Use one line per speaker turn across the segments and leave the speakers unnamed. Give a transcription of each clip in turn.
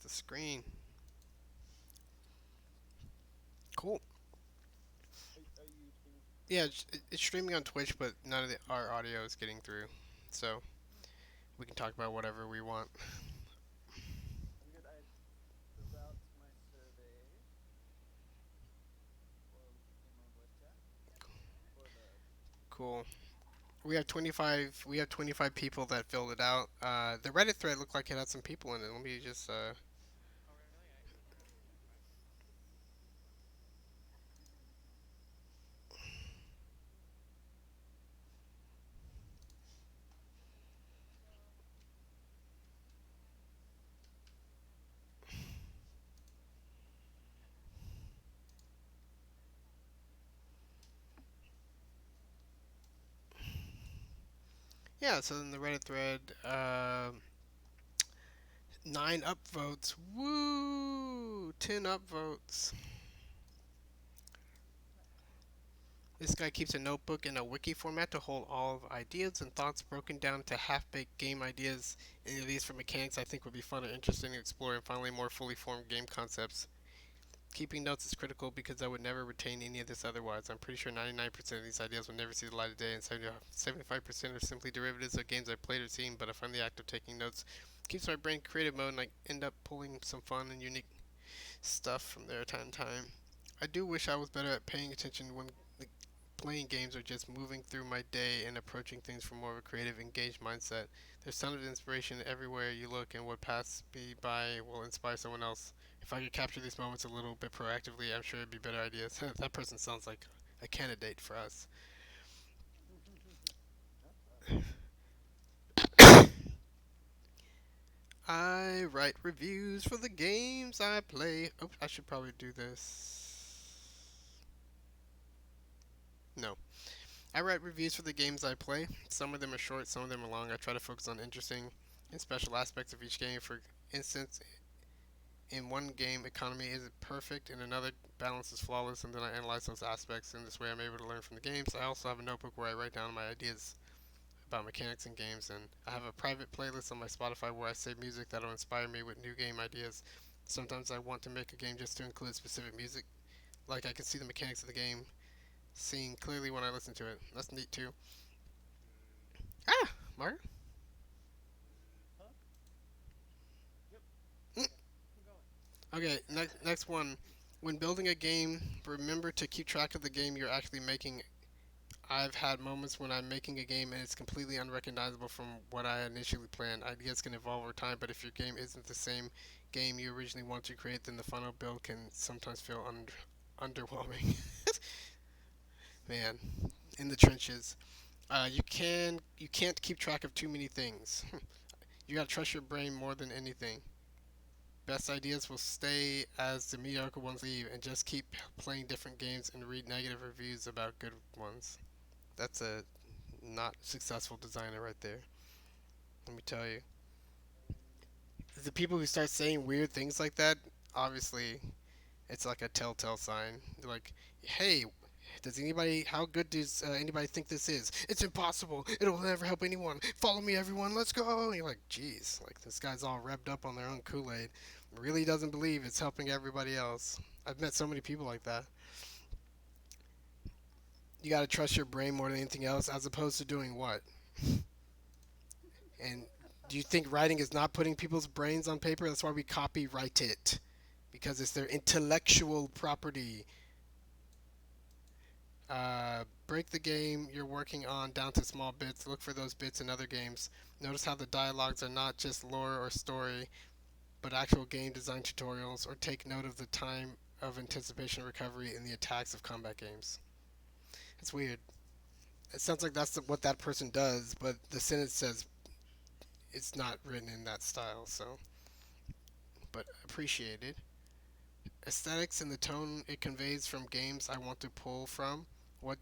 the screen. Cool. Yeah, it's streaming on Twitch, but none of our audio is getting through. So we can talk about whatever we want. Cool. We have 25 people that filled it out. The Reddit thread looked like it had some people in it. Let me just yeah. So in the Reddit thread, 9 upvotes. Woo! 10 upvotes. This guy keeps a notebook in a wiki format to hold all of ideas and thoughts broken down to half-baked game ideas. Any of these for mechanics I think would be fun and interesting to explore, and finally more fully formed game concepts. Keeping notes is critical because I would never retain any of this otherwise. I'm pretty sure 99% of these ideas will never see the light of day, and 75% are simply derivatives of games I've played or seen, but I find the act of taking notes keeps my brain creative mode, and I end up pulling some fun and unique stuff from there time to time. I do wish I was better at paying attention when playing games or just moving through my day and approaching things from more of a creative, engaged mindset. There's tons of inspiration everywhere you look, and what passes me by will inspire someone else. If I could capture these moments a little bit proactively, I'm sure it'd be better ideas. That person sounds like a candidate for us. I write reviews for the games I play. Oh, I should probably do this. No. I write reviews for the games I play. Some of them are short, some of them are long. I try to focus on interesting and special aspects of each game. For instance, in one game, economy isn't perfect, in another, balance is flawless, and then I analyze those aspects. In this way, I'm able to learn from the games. I also have a notebook where I write down my ideas about mechanics in games, and I have a private playlist on my Spotify where I save music that'll inspire me with new game ideas. Sometimes I want to make a game just to include specific music, like I can see the mechanics of the game seen clearly when I listen to it. That's neat too. Ah, Mark. Okay, next one. When building a game, remember to keep track of the game you're actually making. I've had moments when I'm making a game and it's completely unrecognizable from what I initially planned. Ideas can evolve over time, but if your game isn't the same game you originally wanted to create, then the final build can sometimes feel underwhelming. Man, in the trenches. You can't keep track of too many things. You gotta trust your brain more than anything. Best ideas will stay as the mediocre ones leave, and just keep playing different games and read negative reviews about good ones. That's a not successful designer right there. Let me tell you. The people who start saying weird things like that, obviously, it's like a telltale sign. They're like, hey, does anybody, how good does anybody think this is? It's impossible. It'll never help anyone. Follow me, everyone. Let's go. And you're like, geez, like this guy's all revved up on their own Kool Aid. Really doesn't believe it's helping everybody else. I've met so many people like that. You got to trust your brain more than anything else, as opposed to doing what? And do you think writing is not putting people's brains on paper? That's why we copyright it, because it's their intellectual property. Break the game you're working on down to small bits. Look for those bits in other games. Notice how the dialogues are not just lore or story, but actual game design tutorials, or take note of the time of anticipation recovery in the attacks of combat games. It's weird. It sounds like that's what that person does, but the sentence says it's not written in that style, so. But appreciated. Aesthetics and the tone it conveys from games I want to pull from. What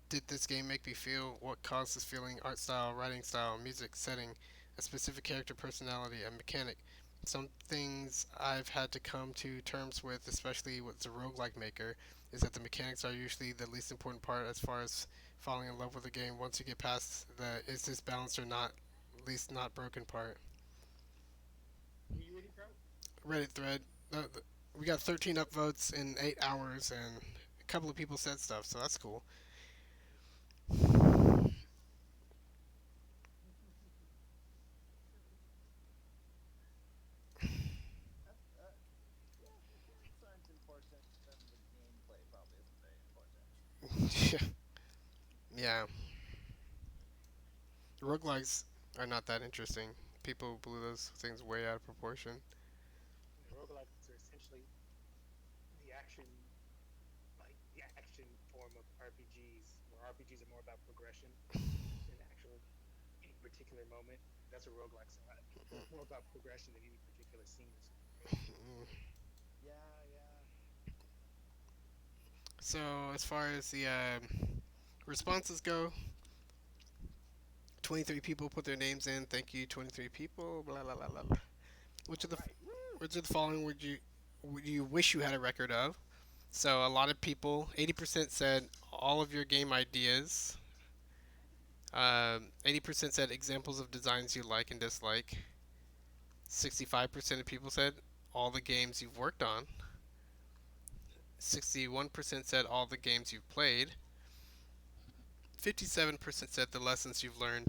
did this game make me feel? What caused this feeling? Art style, writing style, music, setting, a specific character personality, a mechanic. Some things I've had to come to terms with, especially with the roguelike maker, is that the mechanics are usually the least important part as far as falling in love with the game. Once you get past the is this balanced or not, least not broken part. Reddit thread. We got 13 upvotes in 8 hours, and a couple of people said stuff, so that's cool. Yeah, roguelikes are not that interesting. People blew those things way out of proportion. Mm. So as far as the responses go, 23 people put their names in. Thank you, 23 people. Blah blah blah blah. Blah. Which of the which of the following would you wish you had a record of? So a lot of people, 80% said all of your game ideas. 80% said examples of designs you like and dislike. 65% of people said all the games you've worked on. 61% said all the games you've played. 57% said the lessons you've learned.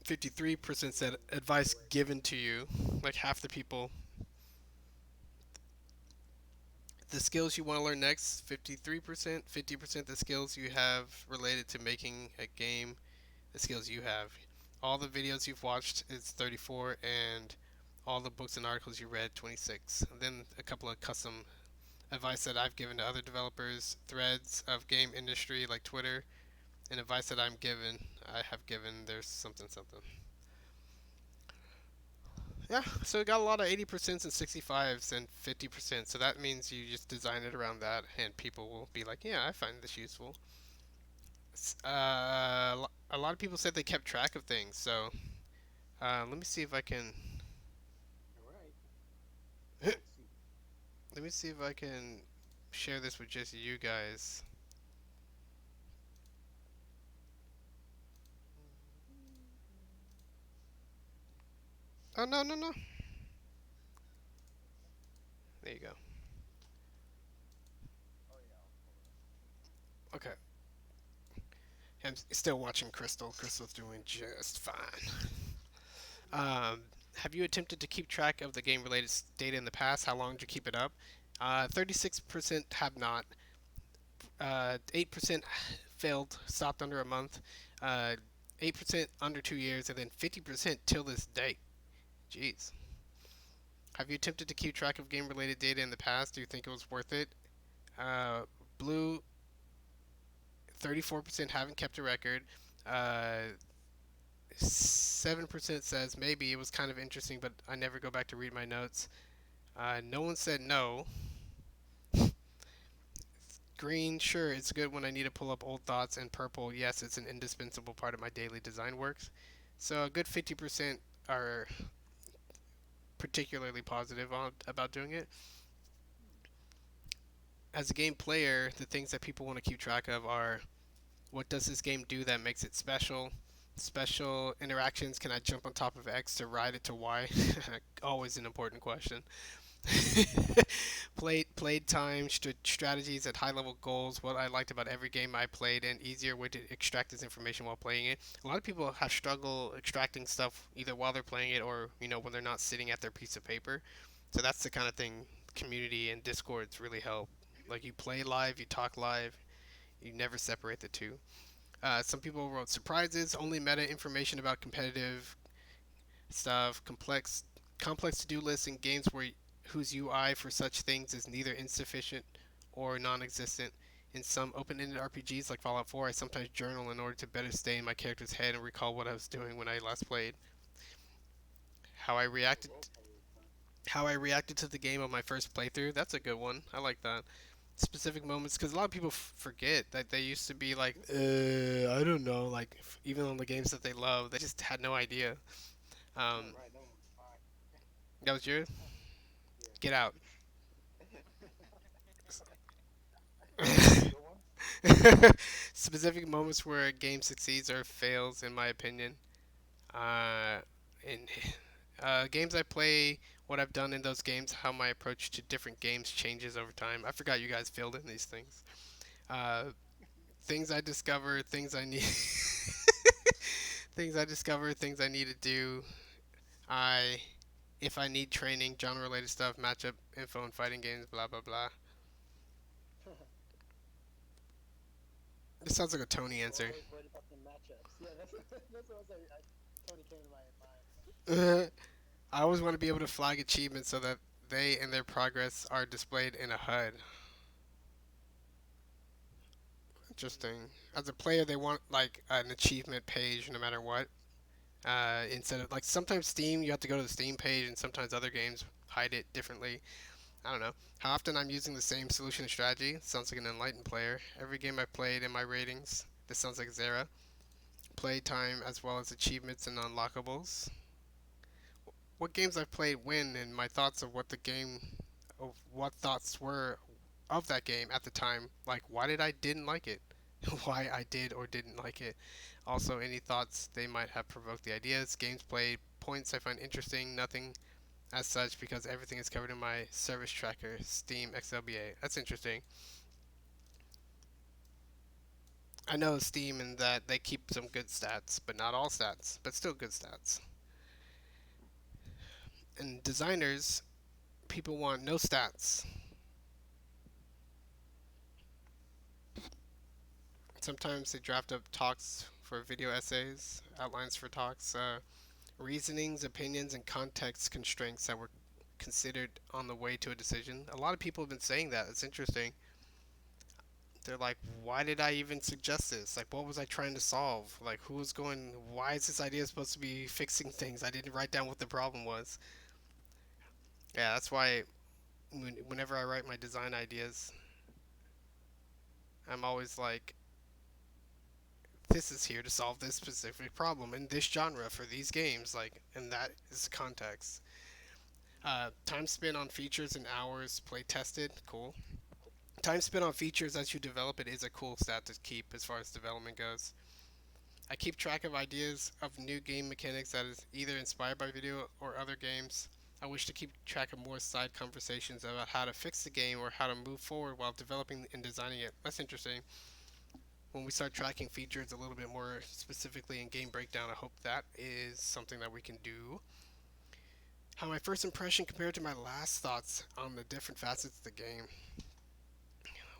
53% said advice given to you. Like half the people. The skills you want to learn next, 53%. 50% the skills you have related to making a game, the skills you have. All the videos you've watched is 34, and all the books and articles you read, 26. And then a couple of custom advice that I've given to other developers, threads of game industry like Twitter, and advice that I have given, there's something something. Yeah, so we got a lot of 80% and 65s and 50%. So that means you just design it around that, and people will be like, yeah, I find this useful. A lot of people said they kept track of things. So let me see if I can. Let me see if I can share this with just you guys. Oh no no no! There you go. Okay, I'm still watching Crystal. Crystal's doing just fine. Have you attempted to keep track of the game-related data in the past? How long did you keep it up? 36% have not. 8% failed, stopped under a month. 8% under 2 years, and then 50% till this day. Jeez. Have you attempted to keep track of game-related data in the past? Do you think it was worth it? Uh, Blue, 34% haven't kept a record. 7% says maybe it was kind of interesting, but I never go back to read my notes. No one said no. Green, sure, it's good when I need to pull up old thoughts. And purple, yes, it's an indispensable part of my daily design works. So a good 50% are particularly positive about doing it. As a game player, the things that people want to keep track of are what does this game do that makes it special? Special interactions. Can I jump on top of X to ride it to Y? Always an important question. Played time, strategies at high level goals. What I liked about every game I played, and easier way to extract this information while playing it. A lot of people have struggle extracting stuff either while they're playing it or when they're not sitting at their piece of paper. So that's the kind of thing community and discords really help. Like you play live, you talk live, you never separate the two. Some people wrote surprises, only meta information about competitive stuff, complex to-do lists in games whose UI for such things is neither insufficient or non-existent. In some open-ended RPGs like Fallout 4, I sometimes journal in order to better stay in my character's head and recall what I was doing when I last played. How I reacted how I reacted to the game on my first playthrough. That's a good one. I like that. Specific moments because a lot of people forget that they used to be like, I don't know, like even on the games that they love, they just had no idea. That was yours. Get out. Specific moments where a game succeeds or fails, in my opinion. In games I play what I've done in those games, how my approach to different games changes over time. I forgot you guys filled in these things. Uh, things I discover, things I need, things I discover, things I need to do. I, if I need training, genre-related stuff, matchup info, and fighting games, blah blah blah. This sounds like a Tony
We're
answer.
always worried about the matchups. Yeah, that's that's what Tony came to my mind.
I always want to be able to flag achievements so that they and their progress are displayed in a HUD. Interesting. As a player, they want like an achievement page no matter what. Instead of like sometimes Steam, you have to go to the Steam page, and sometimes other games hide it differently. I don't know. How often I'm using the same solution and strategy? Sounds like an enlightened player. Every game I've played in my ratings. This sounds like Zera. Play time as well as achievements and unlockables. What games I've played when and my thoughts of what the game of what thoughts were of that game at the time. Like why did I didn't like it? Why I did or didn't like it. Also any thoughts they might have provoked the ideas, games played, points I find interesting, nothing as such because everything is covered in my service tracker, Steam XLBA. That's interesting. I know Steam in that they keep some good stats, but not all stats, but still good stats. And designers, people want no stats. Sometimes they draft up talks for video essays, outlines for talks, reasonings, opinions, and context constraints that were considered on the way to a decision. A lot of people have been saying that. It's interesting. They're like, why did I even suggest this? Like, what was I trying to solve? Like, who was going, why is this idea supposed to be fixing things? I didn't write down what the problem was. Yeah, that's why whenever I write my design ideas, I'm always like, this is here to solve this specific problem in this genre for these games. Like, and that is context. Time spent on features and hours play tested, cool. Time spent on features as you develop it is a cool stat to keep as far as development goes. I keep track of ideas of new game mechanics that is either inspired by video or other games. I wish to keep track of more side conversations about how to fix the game or how to move forward while developing and designing it. That's interesting. When we start tracking features a little bit more specifically in game breakdown, I hope that is something that we can do. How my first impression compared to my last thoughts on the different facets of the game.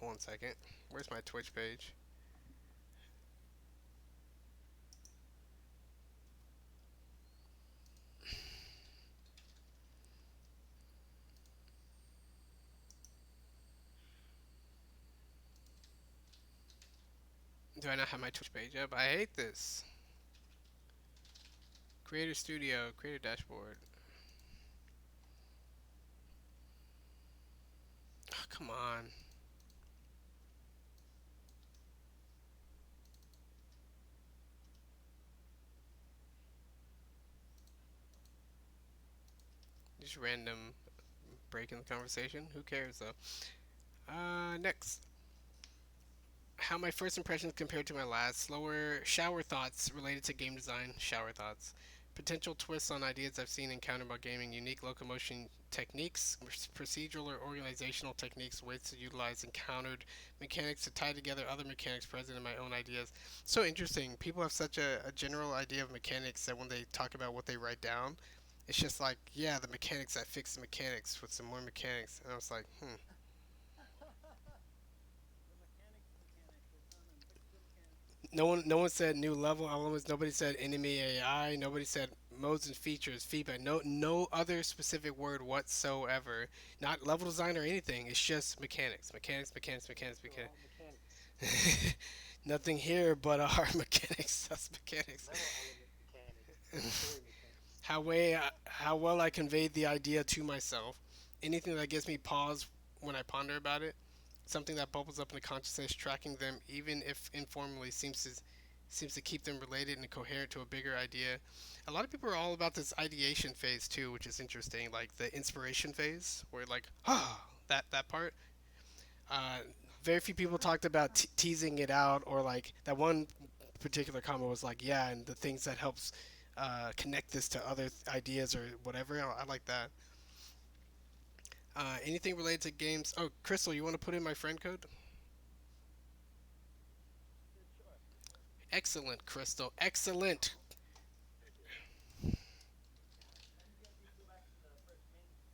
1 second. Where's my Twitch page? Do I not have my Twitch page up? I hate this. Creator Studio, Creator Dashboard. Oh, come on. Just random break in the conversation. Who cares though? Next. How my first impressions compared to my last. Slower shower thoughts related to game design. Shower thoughts. Potential twists on ideas I've seen encountered about gaming. Unique locomotion techniques, procedural or organizational techniques, ways to utilize encountered mechanics to tie together other mechanics present in my own ideas. So interesting. People have such a general idea of mechanics that when they talk about what they write down, it's just like, yeah, the mechanics, I fixed the mechanics with some more mechanics. And I was like,
The mechanics. They come and fix the mechanics.
no one said new level elements. Nobody said enemy AI. Nobody said modes and features, feedback. No other specific word whatsoever. Not level design or anything. It's just mechanics, mechanics, mechanics, mechanics,
They're all mechanics.
mechanics. Nothing here but our mechanics. That's mechanics.
Level element mechanics. Story mechanics.
How well I conveyed the idea to myself. Anything that gives me pause when I ponder about it. Something that bubbles up in the consciousness, tracking them, even if informally, seems to keep them related and coherent to a bigger idea. A lot of people are all about this ideation phase too, which is interesting. Like the inspiration phase, where like that part. Uh, Very few people talked about teasing it out, or like that one particular comment was like, yeah, and the things that helps connect this to other ideas or whatever. I like that. Anything related to games? Oh, Crystal, you want to put in my friend code?
Sure.
Excellent, Crystal. Excellent.
Then you guys need to go back to the first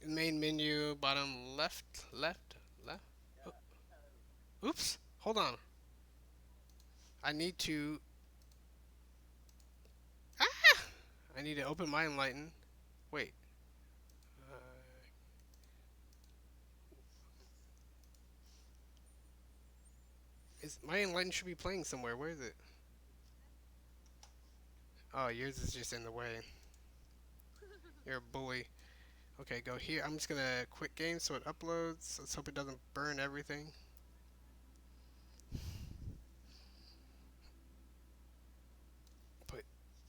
main menu.
Main menu, bottom left, left, left. Oh,
Yeah, yeah, there we go.
oops. Hold on. I need to. Ah! I need to open my enlighten. Wait. Uh, my enlighten should be playing somewhere? Where is it? Oh, yours is just in the way. You're a bully. Okay, go here. I'm just gonna quit game so it uploads. Let's hope it doesn't burn everything. Put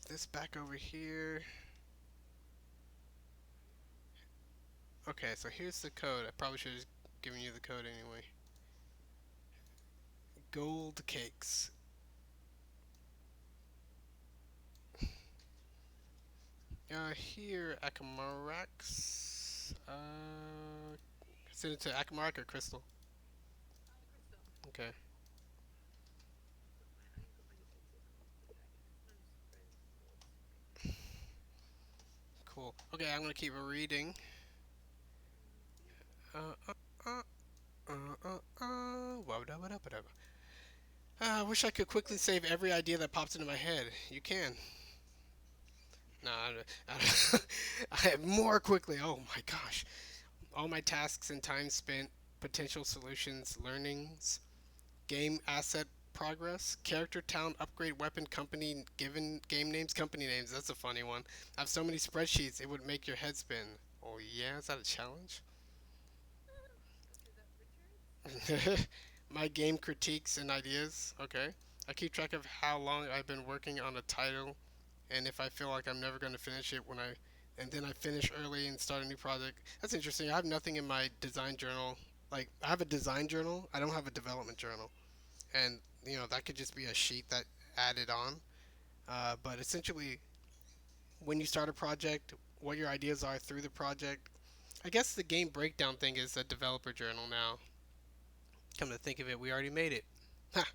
this back over here. Okay, so here's the code. I probably should have just given you the code anyway. Gold cakes. Here, Akamarax. Send it to Akamarak or Crystal. Okay, cool. Okay, I'm gonna keep reading. Uh, uh, uh, wabba-dabba-dabba-dabba. I wish I could quickly save every idea that pops into my head. You can. No, I have more quickly. Oh my gosh. All my tasks and time spent, potential solutions, learnings, game asset progress, character talent, upgrade weapon, company, given game names, company names. That's a funny one. I have so many spreadsheets, it would make your head spin. Oh, yeah? Is that a challenge? My game critiques and ideas. Okay. I keep track of how long I've been working on a title and if I feel like I'm never going to finish it when I and then I finish early and start a new project. That's interesting. I have nothing in my design journal. Like I have a design journal. I don't have a development journal. And that could just be a sheet that added on. But essentially, when you start a project, what your ideas are through the project. I guess the game breakdown thing is a developer journal now. Come to think of it, we already made it. Ha!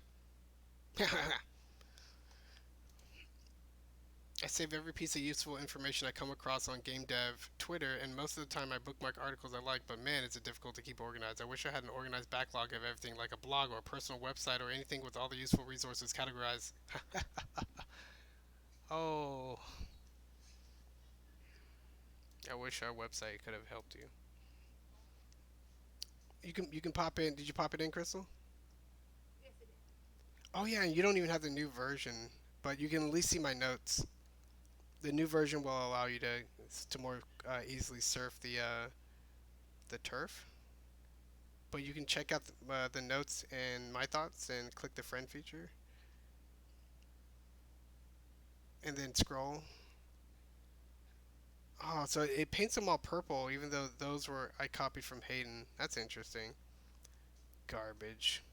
I save every piece of useful information I come across on game dev Twitter, and most of the time I bookmark articles I like, but man, is it difficult to keep organized. I wish I had an organized backlog of everything, like a blog or a personal website or anything with all the useful resources categorized. Oh, I wish our website could have helped you. You can pop in. Did you pop it in, Crystal? Oh yeah, and you don't even have the new version, but you can at least see my notes. The new version will allow you to more easily surf the turf, but you can check out the notes and my thoughts and click the friend feature, and then scroll. Oh, so it paints them all purple, even though those were I copied from Hayden. That's interesting. Garbage.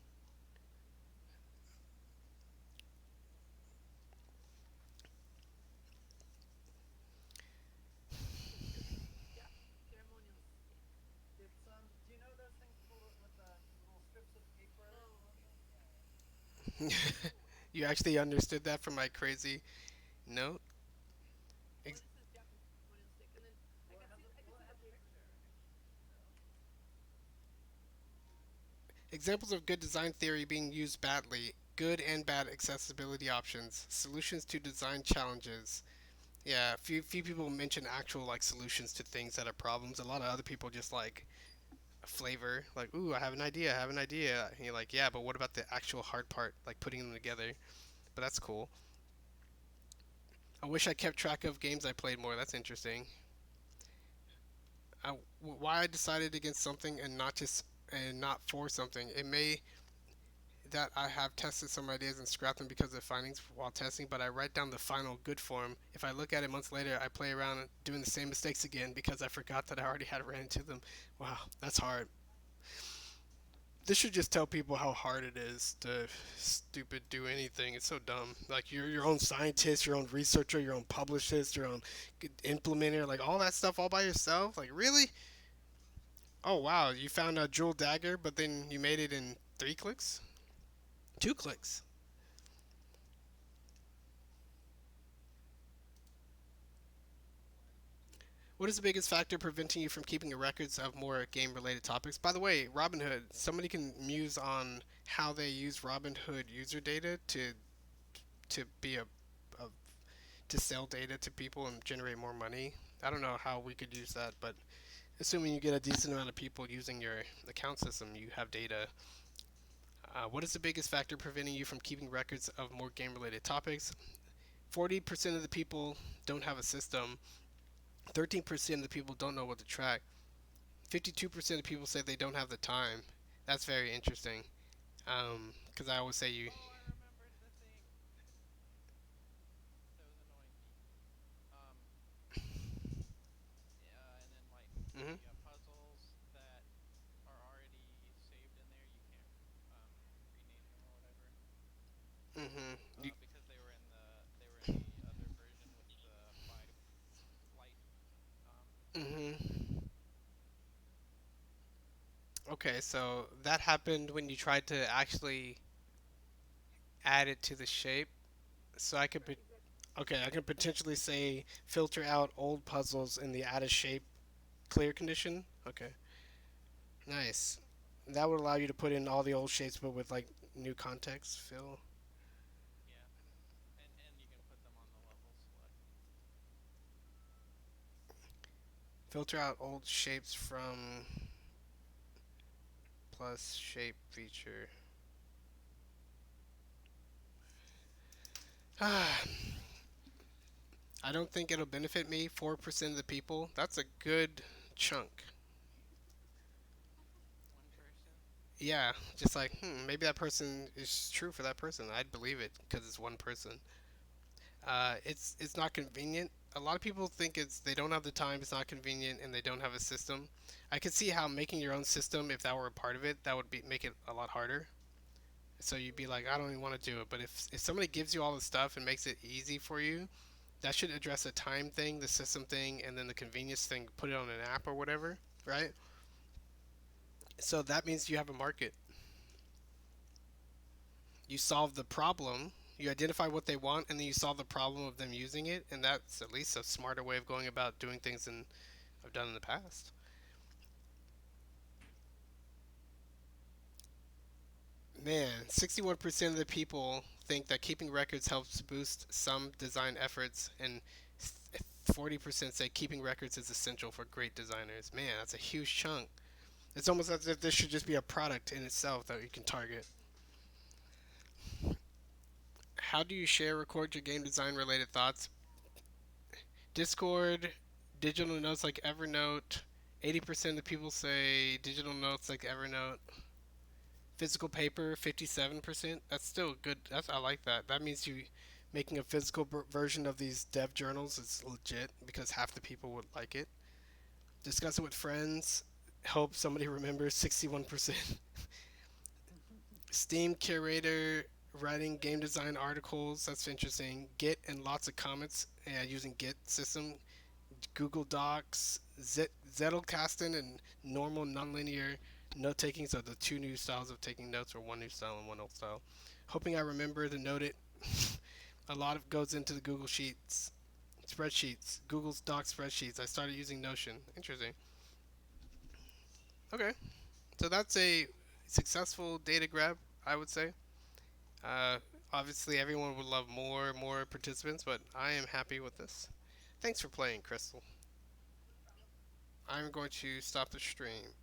Do you know those things with the little strips of paper?
You actually understood that from my crazy note. Ex-
Well, it has a picture.
Examples of good design theory being used badly. Good and bad accessibility options. Solutions to design challenges. Yeah, few people mention actual like solutions to things that are problems. A lot of other people just like flavor, like, ooh, I have an idea, I have an idea. And you're like, yeah, but what about the actual hard part, like putting them together? But that's cool. I wish I kept track of games I played more. That's interesting. Why I decided against something and not for something. It may that I have tested some ideas and scrapped them because of findings while testing, but I write down the final good form. If I look at it months later, I play around doing the same mistakes again because I forgot that I already had ran into them. Wow, that's hard. This should just tell people how hard it is to stupid do anything. It's so dumb. Like you're your own scientist, your own researcher, your own publicist, your own implementer, like all that stuff all by yourself. Like really? Oh wow, you found a jewel dagger, but then you made it in 3 clicks, 2 clicks. What is the biggest factor preventing you from keeping records of more game-related topics? By the way, Robinhood. Somebody can muse on how they use Robinhood user data to be a to sell data to people and generate more money. I don't know how we could use that, but assuming you get a decent amount of people using your account system, you have data. What is the biggest factor preventing you from keeping records of more game related topics? 40% of the people don't have a system, 13% of the people don't know what to track, 52% of people say they don't have the time. That's very interesting. Because I always say you.
Oh, I remembered the thing that was annoying me. Um, in enLIGHTen,
Hmm.
the puzzles that are already saved in there, you can't rename them or whatever.
Hmm. You,
Because they were in the other version with the 5 light.
hmm. Okay, so that happened when you tried to actually add it to the shape. So I could.
Right, exactly.
Okay, I can potentially say filter out old puzzles in the add a shape clear condition. Okay, nice. That would allow you to put in all the old shapes, but with like new context fill.
Yeah, and you can put them on the level select.
Filter out old shapes from plus shape feature. I don't think it'll benefit me. 4% of the people. That's a good chunk.
One person.
Yeah, just like, maybe that person is true for that person. I'd believe it because it's one person. It's not convenient. A lot of people think it's they don't have the time, it's not convenient, and they don't have a system. I could see how making your own system, if that were a part of it, that would be make it a lot harder. So you'd be like, I don't even want to do it. But if somebody gives you all the stuff and makes it easy for you, that should address the time thing, the system thing, and then the convenience thing. Put it on an app or whatever, right? So that means you have a market. You solve the problem. You identify what they want, and then you solve the problem of them using it, and that's at least a smarter way of going about doing things than I've done in the past. Man, 61% of the people think that keeping records helps boost some design efforts, and 40% say keeping records is essential for great designers. Man, that's a huge chunk. It's almost as if this should just be a product in itself that you can target. How do you share, record your game design related thoughts? Discord, digital notes like Evernote. 80% of people say digital notes like Evernote. Physical paper, 57%. That's still good. That's I like that. That means you making a physical version of these dev journals is legit because half the people would like it. Discuss it with friends. Hope somebody remembers, 61%. Steam curator, writing game design articles. That's interesting. Git and lots of comments using Git system. Google Docs, Zettelkasten, and normal nonlinear note taking. So the two new styles of taking notes, or one new style and one old style. Hoping I remember to note it. A lot of goes into the Google Sheets, spreadsheets, Google's Doc spreadsheets. I started using Notion. Interesting. Okay, so that's a successful data grab, I would say. Uh, Obviously, everyone would love more participants, but I am happy with this. Thanks for playing, Crystal.
No problem.
I'm going to stop the stream.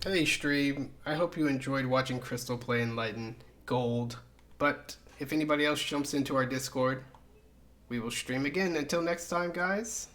Hey, stream. I hope you enjoyed watching Crystal play enLIGHTen Gold. But if anybody else jumps into our Discord, we will stream again. Until next time, guys.